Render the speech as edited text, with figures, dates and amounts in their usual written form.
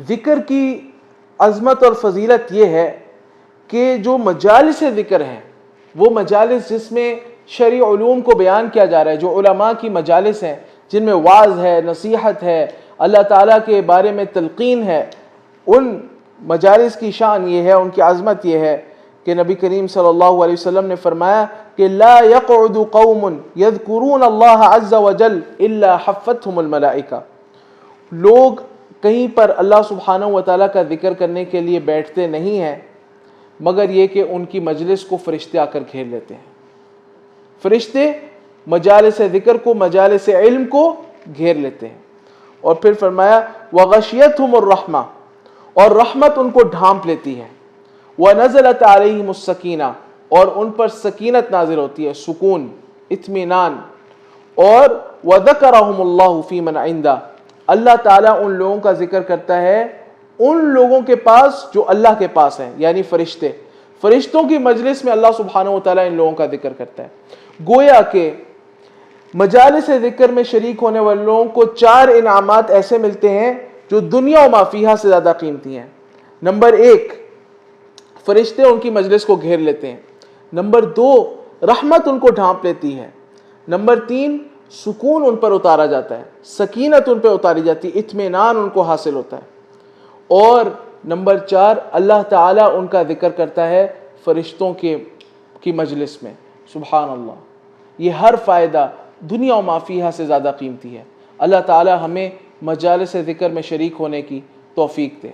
ذکر کی عظمت اور فضیلت یہ ہے کہ جو مجالس ذکر ہیں، وہ مجالس جس میں شرعی علوم کو بیان کیا جا رہا ہے، جو علماء کی مجالس ہیں جن میں وعظ ہے، نصیحت ہے، اللہ تعالیٰ کے بارے میں تلقین ہے، ان مجالس کی شان یہ ہے، ان کی عظمت یہ ہے کہ نبی کریم صلی اللہ علیہ وسلم نے فرمایا کہ لا يقعد قوم يذكرون اللہ عز وجل الا حفتهم الملائکہ، لوگ کہیں پر اللہ سبحانہ و تعالیٰ کا ذکر کرنے کے لیے بیٹھتے نہیں ہیں مگر یہ کہ ان کی مجلس کو فرشتے آ کر گھیر لیتے ہیں۔ فرشتے مجالس ذکر کو، مجالس علم کو گھیر لیتے ہیں۔ اور پھر فرمایا وغشیتہم الرحمہ، اور رحمت ان کو ڈھانپ لیتی ہے، ونزلت علیہم السکینہ، اور ان پر سکینت نازل ہوتی ہے، سکون، اطمینان، اور وذکرہم اللہ فی من عندہ، اللہ تعالیٰ ان لوگوں کا ذکر کرتا ہے ان لوگوں کے پاس جو اللہ کے پاس ہیں، یعنی فرشتے، فرشتوں کی مجلس میں اللہ سبحانہ و تعالیٰ ان لوگوں کا ذکر کرتا ہے۔ گویا کہ مجالس ذکر میں شریک ہونے والے لوگوں کو 4 انعامات ایسے ملتے ہیں جو دنیا و ما فیہا سے زیادہ قیمتی ہیں۔ نمبر 1، فرشتے ان کی مجلس کو گھیر لیتے ہیں۔ نمبر 2، رحمت ان کو ڈھانپ لیتی ہے۔ نمبر 3، سکون ان پر اتارا جاتا ہے، سکینت ان پہ اتاری جاتی ہے، اطمینان ان کو حاصل ہوتا ہے۔ اور نمبر 4، اللہ تعالیٰ ان کا ذکر کرتا ہے فرشتوں کی مجلس میں۔ سبحان اللہ، یہ ہر فائدہ دنیا و ما فیہا سے زیادہ قیمتی ہے۔ اللہ تعالیٰ ہمیں مجالس ذکر میں شریک ہونے کی توفیق دے۔